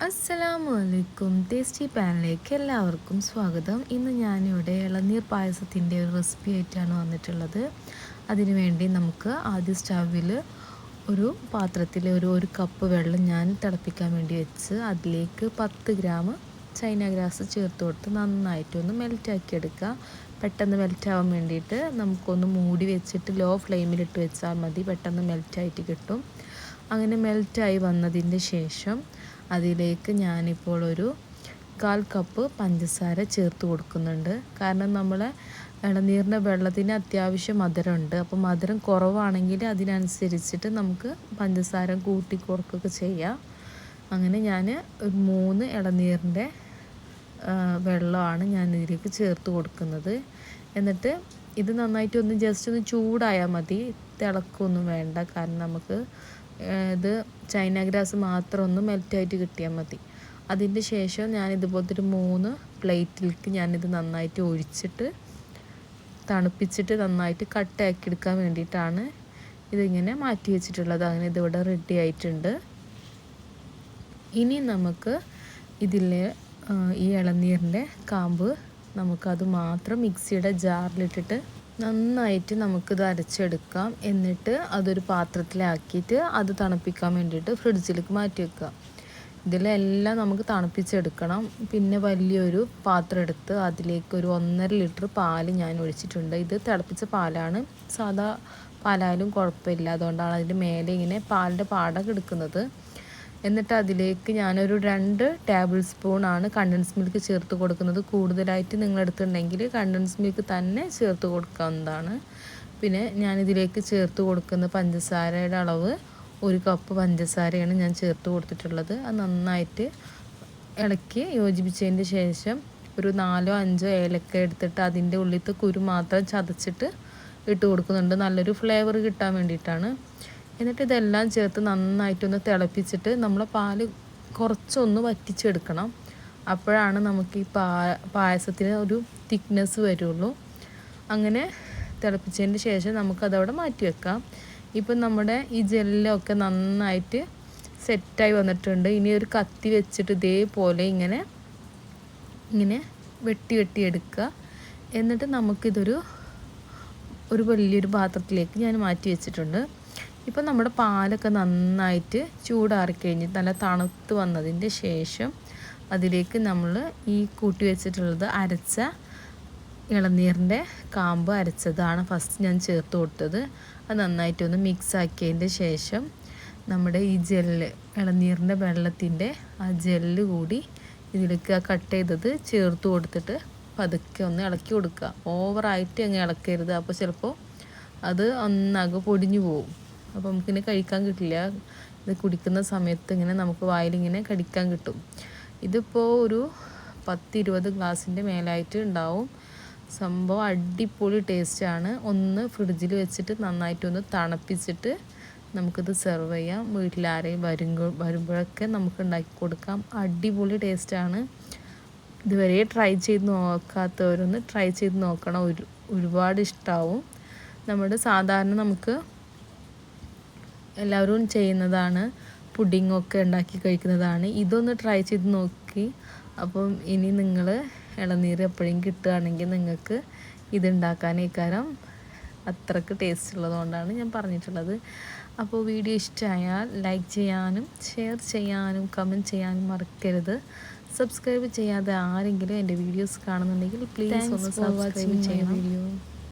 അസ്സലാമലൈക്കും. ടേസ്റ്റി പാനിലേക്ക് എല്ലാവർക്കും സ്വാഗതം. ഇന്ന് ഞാനിവിടെ ഇളനീർ പായസത്തിൻ്റെ ഒരു റെസിപ്പി ആയിട്ടാണ് വന്നിട്ടുള്ളത്. അതിനുവേണ്ടി നമുക്ക് ആദ്യം സ്റ്റൗവിൽ ഒരു പാത്രത്തിൽ ഒരു കപ്പ് വെള്ളം ഞാൻ തിളപ്പിക്കാൻ വേണ്ടി വെച്ച് അതിലേക്ക് 10 ഗ്രാം ചൈന ഗ്രാസ് ചേർത്ത് കൊടുത്ത് നന്നായിട്ടൊന്ന് മെൽറ്റാക്കി എടുക്കുക. പെട്ടെന്ന് മെൽറ്റാവാൻ വേണ്ടിയിട്ട് നമുക്കൊന്ന് മൂടി വെച്ചിട്ട് ലോ ഫ്ലെയിമിലിട്ട് വെച്ചാൽ മതി. പെട്ടെന്ന് മെൽറ്റായിട്ട് കിട്ടും. അങ്ങനെ മെൽറ്റായി വന്നതിൻ്റെ ശേഷം അതിലേക്ക് ഞാനിപ്പോൾ ഒരു 1/4 കപ്പ് പഞ്ചസാര ചേർത്ത് കൊടുക്കുന്നുണ്ട്. കാരണം നമ്മളെ ഇളനീരിൻ്റെ വെള്ളത്തിന് അത്യാവശ്യം മധുരമുണ്ട്. അപ്പോൾ മധുരം കുറവാണെങ്കിൽ അതിനനുസരിച്ചിട്ട് നമുക്ക് പഞ്ചസാര കൂട്ടി കൊടുക്കുകയൊക്കെ ചെയ്യാം. അങ്ങനെ ഞാൻ ഒരു 3 ഇളനീരിൻ്റെ വെള്ളമാണ് ഞാൻ ഇതിലേക്ക് ചേർത്ത് കൊടുക്കുന്നത്. എന്നിട്ട് ഇത് നന്നായിട്ടൊന്ന് ജസ്റ്റ് ഒന്ന് ചൂടായാൽ മതി, തിളക്കൊന്നും വേണ്ട. കാരണം നമുക്ക് ഇത് ചൈന ഗ്രാസ് മാത്രം ഒന്ന് മെൽറ്റായിട്ട് കിട്ടിയാൽ മതി. അതിൻ്റെ ശേഷം ഞാൻ ഇതുപോലത്തെ ഒരു 3 പ്ലേറ്റിലേക്ക് ഞാനിത് നന്നായിട്ട് ഒഴിച്ചിട്ട് തണുപ്പിച്ചിട്ട് നന്നായിട്ട് കട്ടയാക്കി എടുക്കാൻ വേണ്ടിയിട്ടാണ് ഇതിങ്ങനെ മാറ്റി വെച്ചിട്ടുള്ളത്. അങ്ങനെ ഇതിവിടെ റെഡി ആയിട്ടുണ്ട്. ഇനി നമുക്ക് ഇതിൽ ഈ ഇളനീരിൻ്റെ കാമ്പ് നമുക്കത് മാത്രം മിക്സിയുടെ ജാറിലിട്ടിട്ട് നന്നായിട്ട് നമുക്കിത് അരച്ചെടുക്കാം. എന്നിട്ട് അതൊരു പാത്രത്തിലാക്കിയിട്ട് അത് തണുപ്പിക്കാൻ വേണ്ടിയിട്ട് ഫ്രിഡ്ജിലേക്ക് മാറ്റി വെക്കുക. ഇതിലെല്ലാം നമുക്ക് തണുപ്പിച്ചെടുക്കണം. പിന്നെ വലിയൊരു പാത്രം എടുത്ത് അതിലേക്ക് ഒരു 1.5 ലിറ്റർ പാല് ഞാൻ ഒഴിച്ചിട്ടുണ്ട്. ഇത് തിളപ്പിച്ച പാലാണ്, സാധാ പാലായാലും കുഴപ്പമില്ല. അതുകൊണ്ടാണ് അതിൻ്റെ മേലെ ഇങ്ങനെ പാലിൻ്റെ പാടൊക്കെ എടുക്കുന്നത്. എന്നിട്ട് അതിലേക്ക് ഞാനൊരു 2 ടേബിൾ സ്പൂണാണ് കണ്ടൻസ് മിൽക്ക് ചേർത്ത് കൊടുക്കുന്നത്. കൂടുതലായിട്ട് നിങ്ങളെടുത്തുണ്ടെങ്കിൽ കണ്ടൻസ് മിൽക്ക് തന്നെ ചേർത്ത് കൊടുക്കാവുന്നതാണ്. പിന്നെ ഞാനിതിലേക്ക് ചേർത്ത് കൊടുക്കുന്ന പഞ്ചസാരയുടെ അളവ് 1 കപ്പ് പഞ്ചസാരയാണ് ഞാൻ ചേർത്ത് കൊടുത്തിട്ടുള്ളത്. അത് നന്നായിട്ട് ഇളക്കി യോജിപ്പിച്ചതിന് ശേഷം ഒരു 4-5 ഏലക്ക എടുത്തിട്ട് അതിൻ്റെ ഉള്ളിലത്തെ കുരു മാത്രം ചതച്ചിട്ട് ഇട്ട് കൊടുക്കുന്നുണ്ട്, നല്ലൊരു ഫ്ലേവർ കിട്ടാൻ വേണ്ടിയിട്ടാണ്. എന്നിട്ട് ഇതെല്ലാം ചേർത്ത് നന്നായിട്ടൊന്ന് തിളപ്പിച്ചിട്ട് നമ്മളെ പാല് കുറച്ചൊന്ന് വറ്റിച്ചെടുക്കണം. അപ്പോഴാണ് നമുക്ക് ഈ പായസത്തിന് ഒരു തിക്നെസ് വരുള്ളൂ. അങ്ങനെ തിളപ്പിച്ചതിന് ശേഷം നമുക്കതവിടെ മാറ്റി വെക്കാം. ഇപ്പം നമ്മുടെ ഈ ജെല്ലൊക്കെ നന്നായിട്ട് സെറ്റായി വന്നിട്ടുണ്ട്. ഇനി ഒരു കത്തി വെച്ചിട്ട് ഇതേപോലെ ഇങ്ങനെ വെട്ടി എടുക്കുക. എന്നിട്ട് നമുക്കിതൊരു വലിയൊരു പാത്രത്തിലേക്ക് ഞാൻ മാറ്റി വെച്ചിട്ടുണ്ട്. ഇപ്പം നമ്മുടെ പാലൊക്കെ നന്നായിട്ട് ചൂടാറിക്കഴിഞ്ഞ് നല്ല തണുത്ത് വന്നതിൻ്റെ ശേഷം അതിലേക്ക് നമ്മൾ ഈ കൂട്ടി വെച്ചിട്ടുള്ളത് അരച്ച ഇളനീരിൻ്റെ കാമ്പ് അരച്ചതാണ് ഫസ്റ്റ് ഞാൻ ചേർത്ത് കൊടുത്തത്. അത് നന്നായിട്ടൊന്ന് മിക്സ് ആക്കിയതിൻ്റെ ശേഷം നമ്മുടെ ഈ ജെല്ല് ഇളനീരിൻ്റെ വെള്ളത്തിൻ്റെ ആ ജെല്ല് കൂടി ഇതിലേക്ക് കട്ട് ചെയ്തത് ചേർത്ത് കൊടുത്തിട്ട് പതുക്കെ ഒന്ന് ഇളക്കി കൊടുക്കുക. ഓവറായിട്ട് അങ്ങ് ഇളക്കരുത്, അപ്പോൾ ചിലപ്പോൾ അത് ഒന്നാകെ പൊടിഞ്ഞു പോവും. അപ്പോൾ നമുക്കിങ്ങനെ കഴിക്കാൻ കിട്ടില്ല. ഇത് കുടിക്കുന്ന സമയത്ത് ഇങ്ങനെ നമുക്ക് വായിലിങ്ങനെ കടിക്കാൻ കിട്ടും. ഇതിപ്പോൾ ഒരു 10-20 ഗ്ലാസിൻ്റെ മേലായിട്ട് ഉണ്ടാവും. സംഭവം അടിപൊളി ടേസ്റ്റാണ്. ഒന്ന് ഫ്രിഡ്ജിൽ വെച്ചിട്ട് നന്നായിട്ടൊന്ന് തണുപ്പിച്ചിട്ട് നമുക്കിത് സെർവ് ചെയ്യാം. വീട്ടിലാരെയും വരുമ്പോഴൊക്കെ നമുക്ക് ഉണ്ടാക്കി കൊടുക്കാം. അടിപൊളി ടേസ്റ്റാണ്. ഇതുവരെ ട്രൈ ചെയ്ത് നോക്കാത്തവരൊന്ന് ട്രൈ ചെയ്ത് നോക്കണം. ഒരുപാട് ഇഷ്ടമാവും. നമ്മുടെ സാധാരണ നമുക്ക് എല്ലാവരും ചെയ്യുന്നതാണ്, പുഡിങ്ങൊക്കെ ഉണ്ടാക്കി കഴിക്കുന്നതാണ്. ഇതൊന്ന് ട്രൈ ചെയ്ത് നോക്കി. അപ്പം ഇനി നിങ്ങൾ ഇളനീർ എപ്പോഴും കിട്ടുകയാണെങ്കിൽ നിങ്ങൾക്ക് ഇതുണ്ടാക്കാനേക്കാരം അത്രക്ക് ടേസ്റ്റ് ഉള്ളതുകൊണ്ടാണ് ഞാൻ പറഞ്ഞിട്ടുള്ളത്. അപ്പോൾ വീഡിയോ ഇഷ്ടമായാൽ ലൈക്ക് ചെയ്യാനും ഷെയർ ചെയ്യാനും കമൻറ്റ് ചെയ്യാനും മറക്കരുത്. സബ്സ്ക്രൈബ് ചെയ്യാതെ ആരെങ്കിലും എൻ്റെ വീഡിയോസ് കാണുന്നുണ്ടെങ്കിൽ പ്ലീസ് ഒന്ന് സബ്സ്ക്രൈബ് ചെയ്യണം.